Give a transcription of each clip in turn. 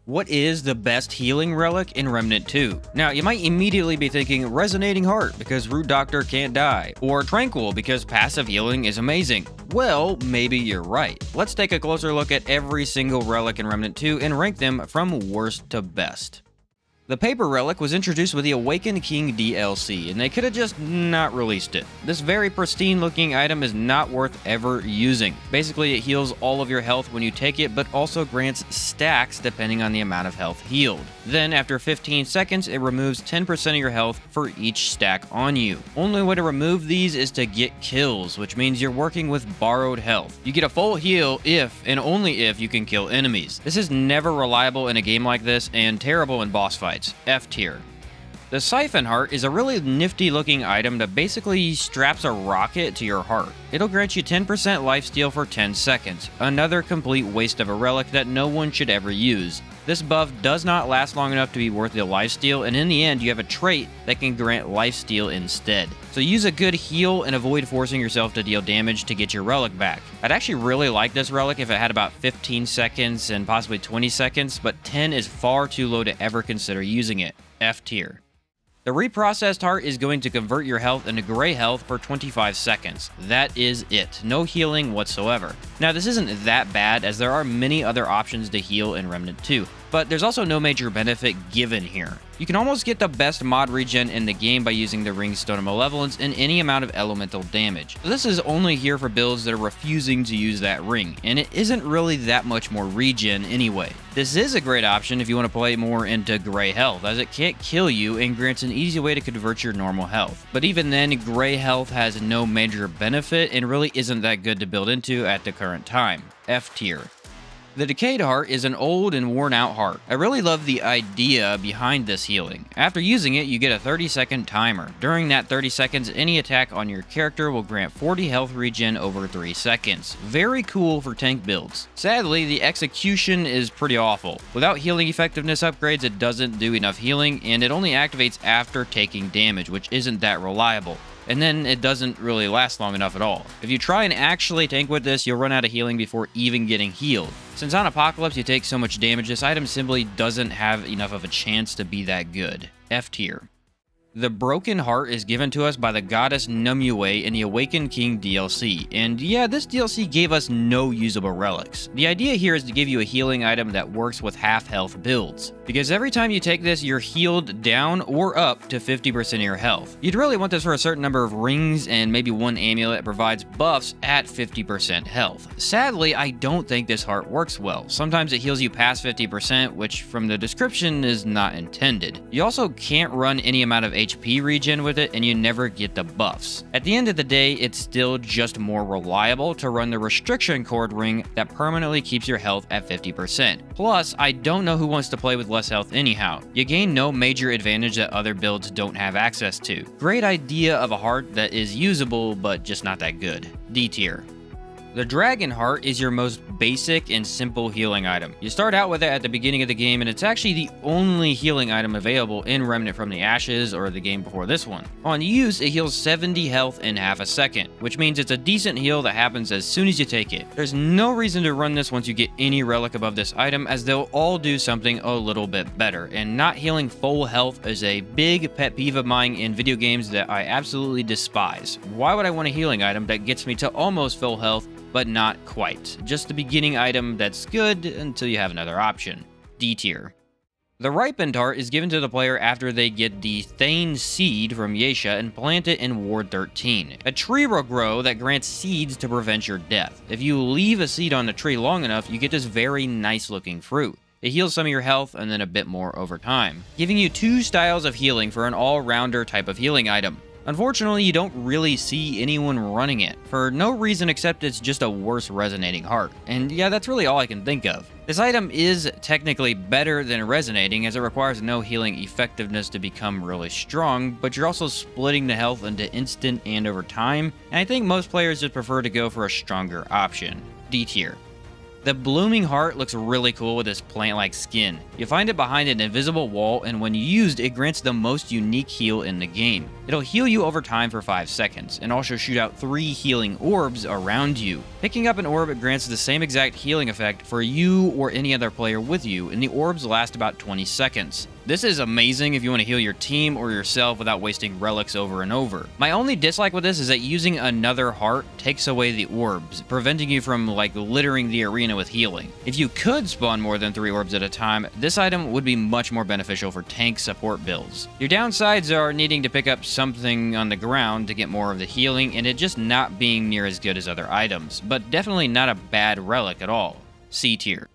What is the best healing relic in Remnant 2? Now, you might immediately be thinking Resonating Heart because Root Doctor can't die, or Tranquil because passive healing is amazing. Well, maybe you're right. Let's take a closer look at every single relic in Remnant 2 and rank them from worst to best. The paper relic was introduced with the Awakened King DLC, and they could have just not released it. This very pristine looking item is not worth ever using. Basically, it heals all of your health when you take it, but also grants stacks depending on the amount of health healed. Then, after 15 seconds, it removes 10% of your health for each stack on you. Only way to remove these is to get kills, which means you're working with borrowed health. You get a full heal if, and only if, you can kill enemies. This is never reliable in a game like this, and terrible in boss fights. F tier. The Siphon Heart is a really nifty looking item that basically straps a rocket to your heart. It'll grant you 10% lifesteal for 10 seconds, another complete waste of a relic that no one should ever use. This buff does not last long enough to be worth the lifesteal, and in the end you have a trait that can grant lifesteal instead. So use a good heal and avoid forcing yourself to deal damage to get your relic back. I'd actually really like this relic if it had about 15 seconds and possibly 20 seconds, but 10 is far too low to ever consider using it. F tier. The reprocessed heart is going to convert your health into gray health for 25 seconds. That is it. No healing whatsoever. Now, this isn't that bad, as there are many other options to heal in Remnant 2, but there's also no major benefit given here. You can almost get the best mod regen in the game by using the Ringstone of Malevolence in any amount of elemental damage. So this is only here for builds that are refusing to use that ring, and it isn't really that much more regen anyway. This is a great option if you want to play more into gray health, as it can't kill you and grants an easy way to convert your normal health. But even then, gray health has no major benefit and really isn't that good to build into at the current time. F tier. The Decayed Heart is an old and worn out heart. I really love the idea behind this healing. After using it, you get a 30-second timer. During that 30 seconds, any attack on your character will grant 40 health regen over 3 seconds. Very cool for tank builds. Sadly, the execution is pretty awful. Without healing effectiveness upgrades, it doesn't do enough healing, and it only activates after taking damage, which isn't that reliable. And then it doesn't really last long enough at all. If you try and actually tank with this, you'll run out of healing before even getting healed. Since on Apocalypse you take so much damage, this item simply doesn't have enough of a chance to be that good. F tier. The Broken Heart is given to us by the goddess Numue in the Awakened King DLC, and yeah, this DLC gave us no usable relics. The idea here is to give you a healing item that works with half health builds, because every time you take this, you're healed down or up to 50% of your health. You'd really want this for a certain number of rings, and maybe one amulet provides buffs at 50% health. Sadly, I don't think this heart works well. Sometimes it heals you past 50%, which from the description is not intended. You also can't run any amount of HP regen with it, and you never get the buffs. At the end of the day, it's still just more reliable to run the restriction cord ring that permanently keeps your health at 50%. Plus, I don't know who wants to play with less health anyhow. You gain no major advantage that other builds don't have access to. Great idea of a heart that is usable, but just not that good. D tier. The Dragon Heart is your most basic and simple healing item. You start out with it at the beginning of the game, and it's actually the only healing item available in Remnant from the Ashes or the game before this one. On use, it heals 70 health in half a second, which means it's a decent heal that happens as soon as you take it. There's no reason to run this once you get any relic above this item, as they'll all do something a little bit better, and not healing full health is a big pet peeve of mine in video games that I absolutely despise. Why would I want a healing item that gets me to almost full health, but not quite? Just the beginning item that's good until you have another option. D tier. The Ripened Heart is given to the player after they get the Thane Seed from Yesha and plant it in Ward 13. A tree will grow that grants seeds to prevent your death. If you leave a seed on the tree long enough, you get this very nice looking fruit. It heals some of your health and then a bit more over time, giving you 2 styles of healing for an all-rounder type of healing item. Unfortunately, you don't really see anyone running it, for no reason except it's just a worse resonating heart. And yeah, that's really all I can think of. This item is technically better than resonating, as it requires no healing effectiveness to become really strong, but you're also splitting the health into instant and over time, and I think most players just prefer to go for a stronger option. D tier. The blooming heart looks really cool with this plant-like skin. You find it behind an invisible wall, and when used, it grants the most unique heal in the game. It'll heal you over time for 5 seconds, and also shoot out 3 healing orbs around you. Picking up an orb grants the same exact healing effect for you or any other player with you, and the orbs last about 20 seconds. This is amazing if you want to heal your team or yourself without wasting relics over and over. My only dislike with this is that using another heart takes away the orbs, preventing you from littering the arena with healing. If you could spawn more than 3 orbs at a time, this item would be much more beneficial for tank support builds. Your downsides are needing to pick up something on the ground to get more of the healing, and it just not being near as good as other items, but definitely not a bad relic at all. C tier.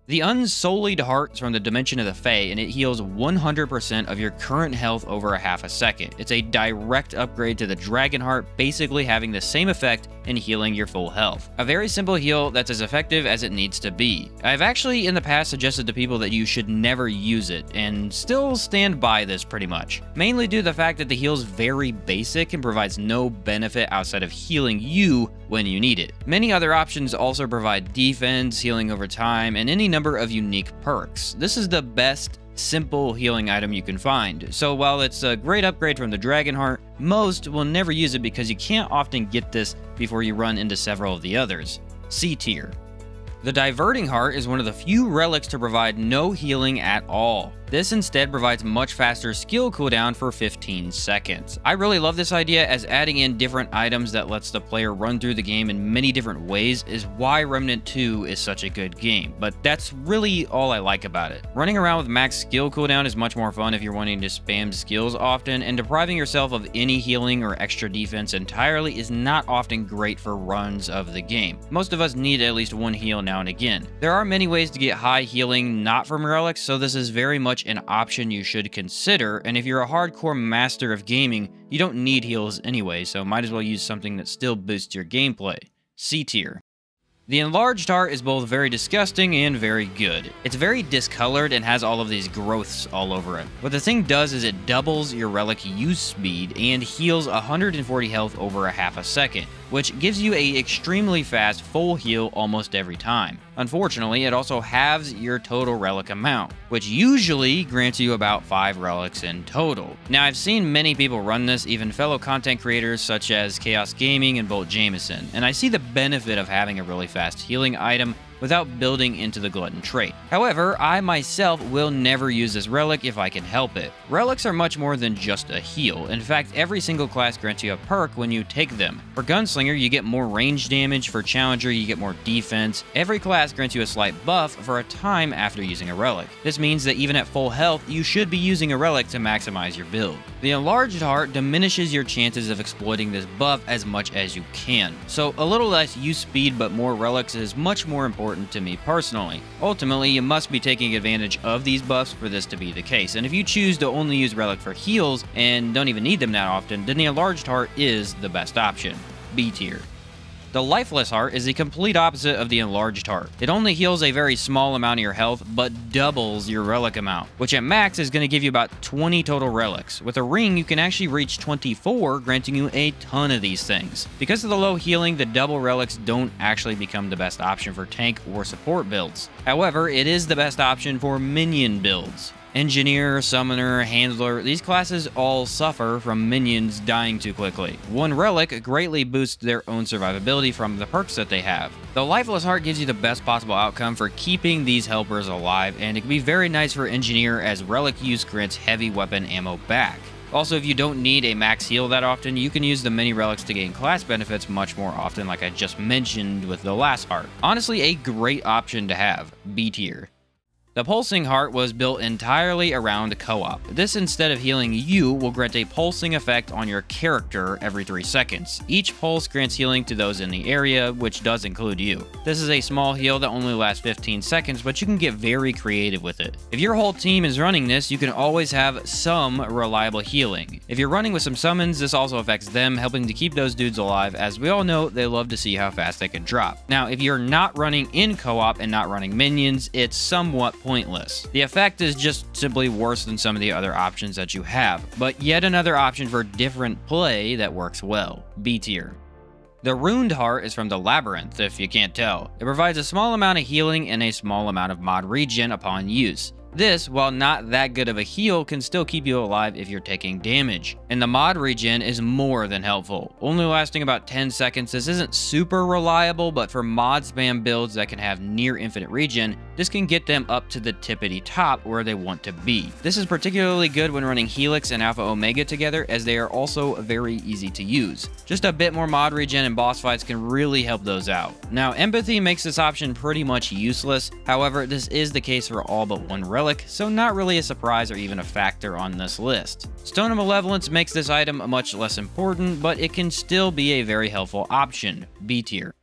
The Unsullied Heart's from the Dimension of the Fae, and it heals 100% of your current health over a half a second. It's a direct upgrade to the Dragon Heart, basically having the same effect in healing your full health. A very simple heal that's as effective as it needs to be. I've actually in the past suggested to people that you should never use it, and still stand by this pretty much. Mainly due to the fact that the heal's very basic and provides no benefit outside of healing you when you need it. Many other options also provide defense, healing over time, and any number of unique perks. This is the best simple healing item you can find, so while it's a great upgrade from the Dragon Heart, most will never use it because you can't often get this before you run into several of the others. C tier. The Diverting Heart is one of the few relics to provide no healing at all. This instead provides much faster skill cooldown for 15 seconds. I really love this idea, as adding in different items that lets the player run through the game in many different ways is why Remnant 2 is such a good game, but that's really all I like about it. Running around with max skill cooldown is much more fun if you're wanting to spam skills often, and depriving yourself of any healing or extra defense entirely is not often great for runs of the game. Most of us need at least one heal now and again. There are many ways to get high healing not from relics, so this is very much an option you should consider, and if you're a hardcore master of gaming, you don't need heals anyway, so might as well use something that still boosts your gameplay. C tier. The Enlarged Heart is both very disgusting and very good. It's very discolored and has all of these growths all over it. What the thing does is it doubles your relic use speed and heals 140 health over a half a second, which gives you a extremely fast full heal almost every time. Unfortunately, it also halves your total relic amount, which usually grants you about 5 relics in total. Now, I've seen many people run this, even fellow content creators such as Chaos Gaming and Bolt Jameson, and I see the benefit of having a really fast healing item without building into the glutton trait. However, I myself will never use this relic if I can help it. Relics are much more than just a heal. In fact, every single class grants you a perk when you take them. For Gunslinger, you get more range damage. For Challenger, you get more defense. Every class grants you a slight buff for a time after using a relic. This means that even at full health, you should be using a relic to maximize your build. The Enlarged Heart diminishes your chances of exploiting this buff as much as you can. So a little less use speed but more relics is much more important to me personally. Ultimately, you must be taking advantage of these buffs for this to be the case, and if you choose to only use relic for heals and don't even need them that often, then the Enlarged Heart is the best option. B tier. The Lifeless Heart is the complete opposite of the Enlarged Heart. It only heals a very small amount of your health, but doubles your relic amount, which at max is going to give you about 20 total relics. With a ring, you can actually reach 24, granting you a ton of these things. Because of the low healing, the double relics don't actually become the best option for tank or support builds. However, it is the best option for minion builds. Engineer, Summoner, Handler, these classes all suffer from minions dying too quickly. One relic greatly boosts their own survivability from the perks that they have. The Lifeless Heart gives you the best possible outcome for keeping these helpers alive, and it can be very nice for Engineer as relic use grants heavy weapon ammo back. Also, if you don't need a max heal that often, you can use the mini relics to gain class benefits much more often, like I just mentioned with the last heart. Honestly, a great option to have. B tier. The Pulsing Heart was built entirely around co-op. This, instead of healing you, will grant a pulsing effect on your character every 3 seconds. Each pulse grants healing to those in the area, which does include you. This is a small heal that only lasts 15 seconds, but you can get very creative with it. If your whole team is running this, you can always have some reliable healing. If you're running with some summons, this also affects them, helping to keep those dudes alive, as we all know they love to see how fast they can drop. Now, if you're not running in co-op and not running minions, it's somewhat pointless. The effect is just simply worse than some of the other options that you have, but yet another option for different play that works well. B tier. The Ruined Heart is from the Labyrinth, if you can't tell. It provides a small amount of healing and a small amount of mod regen upon use. This, while not that good of a heal, can still keep you alive if you're taking damage. And the mod regen is more than helpful. Only lasting about 10 seconds, this isn't super reliable, but for mod spam builds that can have near infinite regen, this can get them up to the tippity top where they want to be. This is particularly good when running Helix and Alpha Omega together, as they are also very easy to use. Just a bit more mod regen in boss fights can really help those out. Now, Empathy makes this option pretty much useless. However, this is the case for all but one relic, so not really a surprise or even a factor on this list. Stone of Malevolence makes this item much less important, but it can still be a very helpful option, B tier.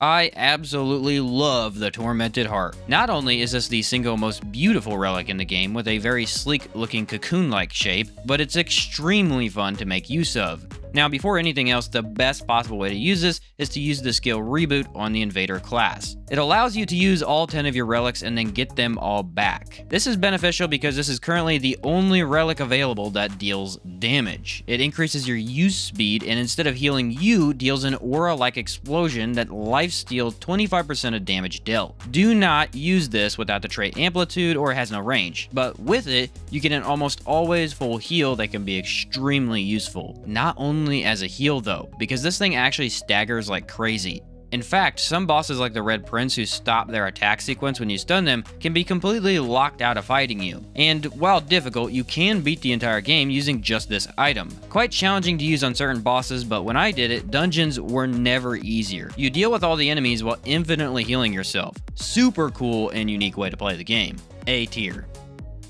I absolutely love the Tormented Heart. Not only is this the single most beautiful relic in the game with a very sleek looking cocoon-like shape, but it's extremely fun to make use of. Now, before anything else, the best possible way to use this is to use the skill Reboot on the Invader class. It allows you to use all 10 of your relics and then get them all back. This is beneficial because this is currently the only relic available that deals damage. It increases your use speed, and instead of healing you, deals an aura-like explosion that lifesteals 25% of damage dealt. Do not use this without the trait Amplitude or it has no range, but with it, you get an almost always full heal that can be extremely useful. Not only as a heal though, because this thing actually staggers like crazy. In fact, some bosses like the Red Prince who stop their attack sequence when you stun them can be completely locked out of fighting you. And while difficult, you can beat the entire game using just this item. Quite challenging to use on certain bosses, but when I did it, dungeons were never easier. You deal with all the enemies while infinitely healing yourself. Super cool and unique way to play the game. A tier.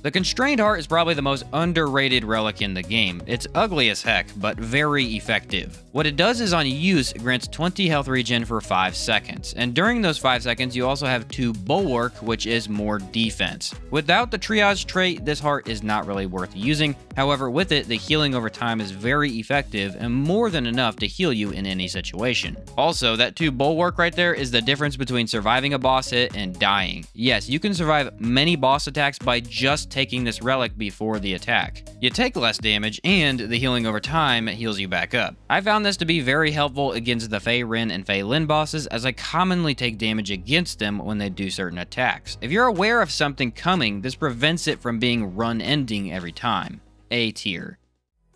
The Constrained Heart is probably the most underrated relic in the game. It's ugly as heck, but very effective. What it does is on use, it grants 20 health regen for 5 seconds, and during those 5 seconds you also have 2 Bulwark, which is more defense. Without the Triage trait, this heart is not really worth using. However, with it, the healing over time is very effective and more than enough to heal you in any situation. Also, that 2 Bulwark right there is the difference between surviving a boss hit and dying. Yes, you can survive many boss attacks by just taking this relic before the attack. You take less damage, and the healing over time heals you back up. I found this to be very helpful against the Fey Ren and Fey Lin bosses, as I commonly take damage against them when they do certain attacks. If you're aware of something coming, this prevents it from being run-ending every time. A tier.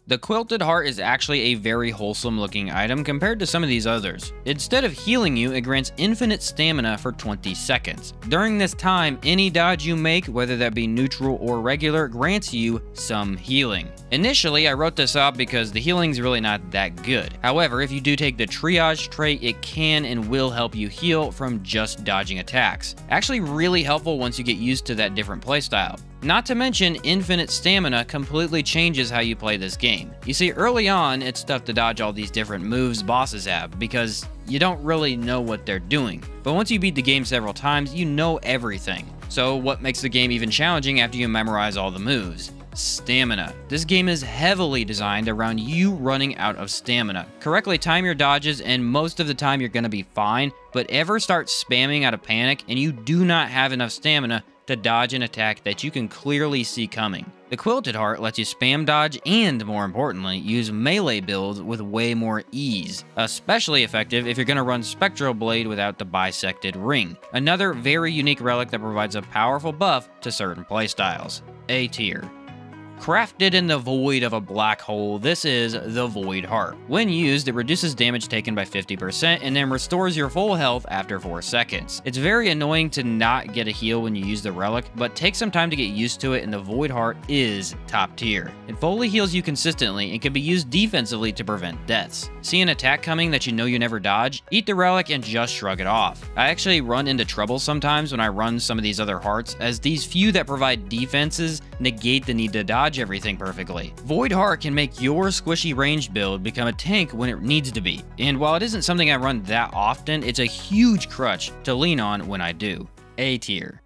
The Quilted Heart is actually a very wholesome looking item compared to some of these others. Instead of healing you, it grants infinite stamina for 20 seconds. During this time, any dodge you make, whether that be neutral or regular, grants you some healing. Initially, I wrote this up because the healing's really not that good. However, if you do take the Triage trait, it can and will help you heal from just dodging attacks. Actually really helpful once you get used to that different playstyle. Not to mention, infinite stamina completely changes how you play this game. You see, early on, it's tough to dodge all these different moves bosses have, because you don't really know what they're doing. But once you beat the game several times, you know everything. So what makes the game even challenging after you memorize all the moves? Stamina. This game is heavily designed around you running out of stamina. Correctly time your dodges and most of the time you're gonna be fine, but ever start spamming out of panic and you do not have enough stamina to dodge an attack that you can clearly see coming. The Quilted Heart lets you spam dodge and, more importantly, use melee builds with way more ease. Especially effective if you're going to run Spectral Blade without the bisected ring. Another very unique relic that provides a powerful buff to certain playstyles. A tier. Crafted in the void of a black hole, this is the Void Heart. When used, it reduces damage taken by 50% and then restores your full health after 4 seconds. It's very annoying to not get a heal when you use the relic, but take some time to get used to it, and the Void Heart is top tier. It fully heals you consistently and can be used defensively to prevent deaths. See an attack coming that you know you never dodge? Eat the relic and just shrug it off. I actually run into trouble sometimes when I run some of these other hearts, as these few that provide defenses negate the need to dodge everything perfectly. Void Heart can make your squishy ranged build become a tank when it needs to be, and while it isn't something I run that often, it's a huge crutch to lean on when I do. A tier.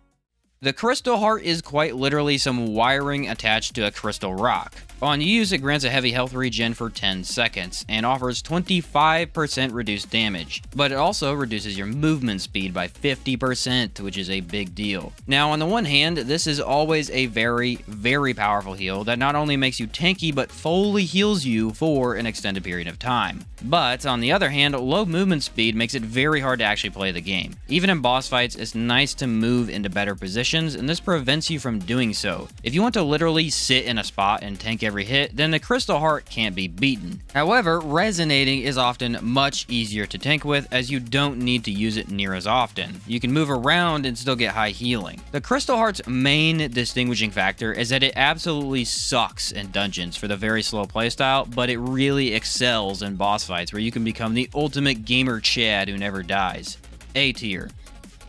The crystal heart is quite literally some wiring attached to a crystal rock. On use, it grants a heavy health regen for 10 seconds, and offers 25% reduced damage, but it also reduces your movement speed by 50%, which is a big deal. Now, on the one hand, this is always a very, very powerful heal that not only makes you tanky, but fully heals you for an extended period of time. But, on the other hand, low movement speed makes it very hard to actually play the game. Even in boss fights, it's nice to move into better positions, and this prevents you from doing so. If you want to literally sit in a spot and tank every hit, then the crystal heart can't be beaten. However, resonating is often much easier to tank with, as you don't need to use it near as often. You can move around and still get high healing. The crystal heart's main distinguishing factor is that it absolutely sucks in dungeons for the very slow playstyle, but it really excels in boss fights where you can become the ultimate gamer Chad who never dies. A tier.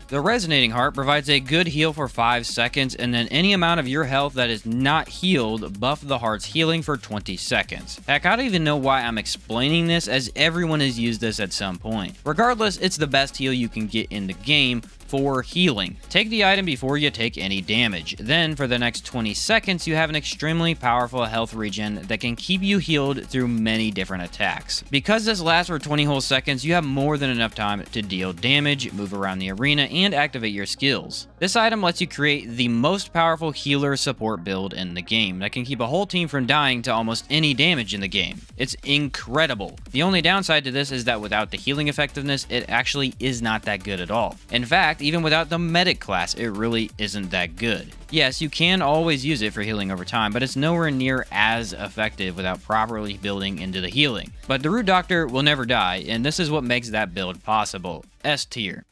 The Resonating Heart provides a good heal for 5 seconds, and then any amount of your health that is not healed buff the heart's healing for 20 seconds. Heck, I don't even know why I'm explaining this, as everyone has used this at some point. Regardless, it's the best heal you can get in the game for healing. Take the item before you take any damage. Then, for the next 20 seconds, you have an extremely powerful health regen that can keep you healed through many different attacks. Because this lasts for 20 whole seconds, you have more than enough time to deal damage, move around the arena, and activate your skills. This item lets you create the most powerful healer support build in the game that can keep a whole team from dying to almost any damage in the game. It's incredible. The only downside to this is that without the healing effectiveness, it actually is not that good at all. In fact, even without the medic class, it really isn't that good. Yes, you can always use it for healing over time, but it's nowhere near as effective without properly building into the healing. But the Root Doctor will never die, and this is what makes that build possible. S tier.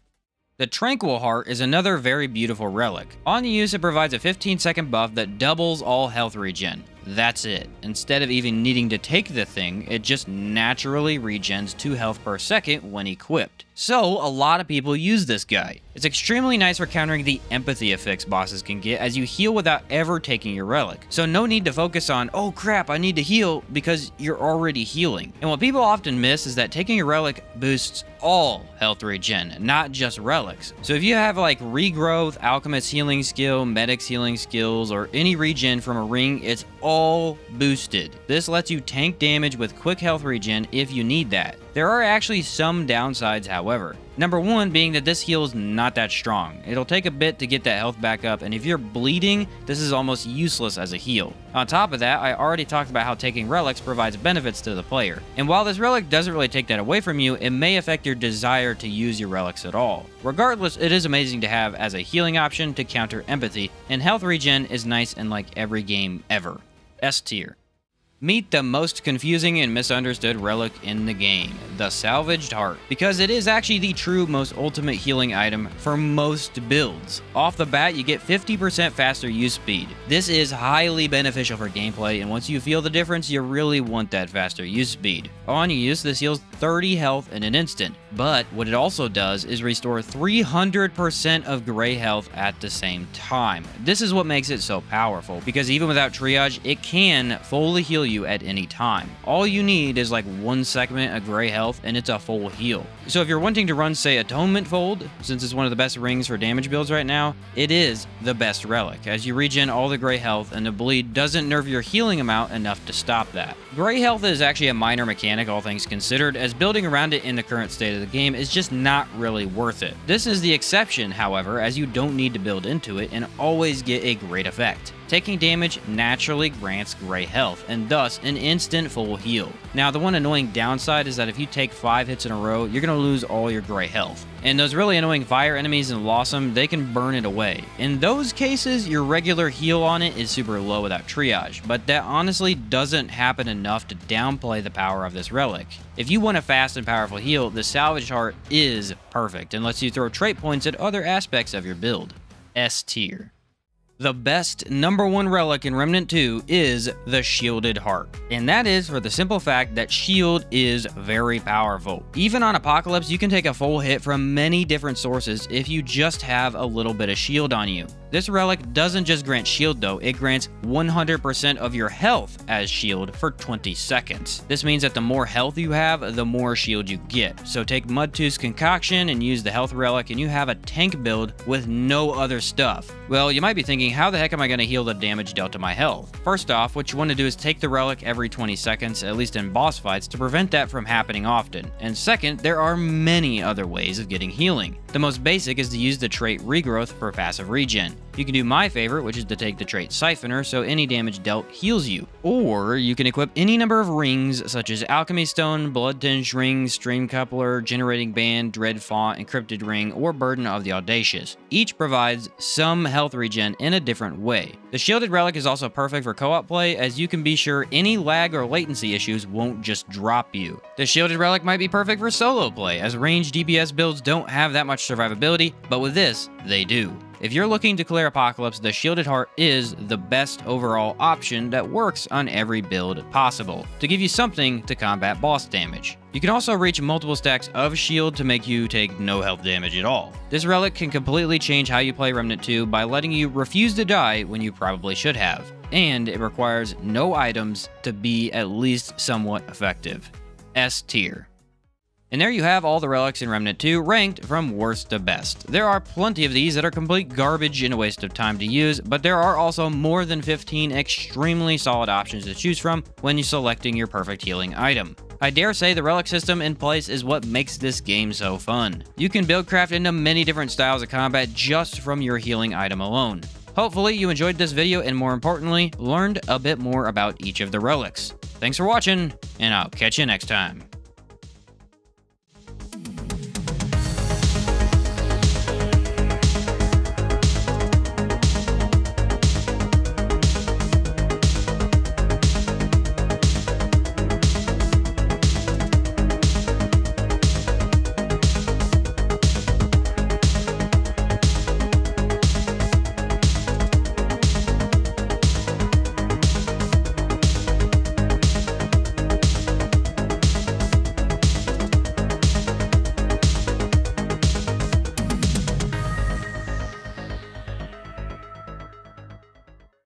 The Tranquil Heart is another very beautiful relic. On use, it provides a 15-second buff that doubles all health regen. That's it. Instead of even needing to take the thing, it just naturally regens 2 health per second when equipped. So, a lot of people use this guy. It's extremely nice for countering the empathy effects bosses can get as you heal without ever taking your relic. So no need to focus on, oh crap, I need to heal, because you're already healing. And what people often miss is that taking your relic boosts all health regen, not just relics. So if you have like regrowth, alchemist healing skill, medic's healing skills, or any regen from a ring, it's all boosted. This lets you tank damage with quick health regen if you need that. There are actually some downsides, however. Number one being that this heal is not that strong. It'll take a bit to get that health back up, and if you're bleeding, this is almost useless as a heal. On top of that, I already talked about how taking relics provides benefits to the player. And while this relic doesn't really take that away from you, it may affect your desire to use your relics at all. Regardless, it is amazing to have as a healing option to counter empathy, and health regen is nice in like every game ever. S tier. Meet the most confusing and misunderstood relic in the game, the Salvaged Heart, because it is actually the true most ultimate healing item for most builds. Off the bat, you get 50% faster use speed. This is highly beneficial for gameplay, and once you feel the difference, you really want that faster use speed. On use, this heals 30 health in an instant, but what it also does is restore 300% of gray health at the same time. This is what makes it so powerful, because even without triage, it can fully heal you at any time. All you need is like 1 segment of gray health and it's a full heal. So if you're wanting to run, say, Atonement Fold, since it's one of the best rings for damage builds right now, it is the best relic, as you regen all the gray health and the bleed doesn't nerf your healing amount enough to stop that. Gray health is actually a minor mechanic, all things considered, as building around it in the current state of the game is just not really worth it. This is the exception, however, as you don't need to build into it and always get a great effect. Taking damage naturally grants gray health, and thus an instant full heal. Now, the one annoying downside is that if you take 5 hits in a row, you're going to lose all your gray health. And those really annoying fire enemies in Lossum, they can burn it away. In those cases, your regular heal on it is super low without triage, but that honestly doesn't happen enough to downplay the power of this relic. If you want a fast and powerful heal, the Salvaged Heart is perfect and lets you throw trait points at other aspects of your build. S tier. The best #1 relic in Remnant 2 is the Shielded Heart, and that is for the simple fact that shield is very powerful. Even on Apocalypse, you can take a full hit from many different sources if you just have a little bit of shield on you. This relic doesn't just grant shield though, it grants 100% of your health as shield for 20 seconds. This means that the more health you have, the more shield you get. So take Mudtooth's concoction and use the health relic and you have a tank build with no other stuff. Well, you might be thinking, how the heck am I going to heal the damage dealt to my health? First off, what you want to do is take the relic every 20 seconds, at least in boss fights, to prevent that from happening often. And second, there are many other ways of getting healing. The most basic is to use the trait Regrowth for passive regen. You can do my favorite, which is to take the trait Siphoner, so any damage dealt heals you. Or you can equip any number of rings, such as Alchemy Stone, Blood Tinged Ring, Stream Coupler, Generating Band, Dread Font, Encrypted Ring, or Burden of the Audacious. Each provides some health regen in a different way. The Shielded Relic is also perfect for co-op play, as you can be sure any lag or latency issues won't just drop you. The Shielded Relic might be perfect for solo play, as ranged DPS builds don't have that much survivability, but with this, they do. If you're looking to clear Apocalypse, the Shielded Heart is the best overall option that works on every build possible, to give you something to combat boss damage. You can also reach multiple stacks of shield to make you take no health damage at all. This relic can completely change how you play Remnant 2 by letting you refuse to die when you probably should have, and it requires no items to be at least somewhat effective. S tier. And there you have all the relics in Remnant 2 ranked from worst to best. There are plenty of these that are complete garbage and a waste of time to use, but there are also more than 15 extremely solid options to choose from when you're selecting your perfect healing item. I dare say the relic system in place is what makes this game so fun. You can build craft into many different styles of combat just from your healing item alone. Hopefully you enjoyed this video and more importantly, learned a bit more about each of the relics. Thanks for watching, and I'll catch you next time.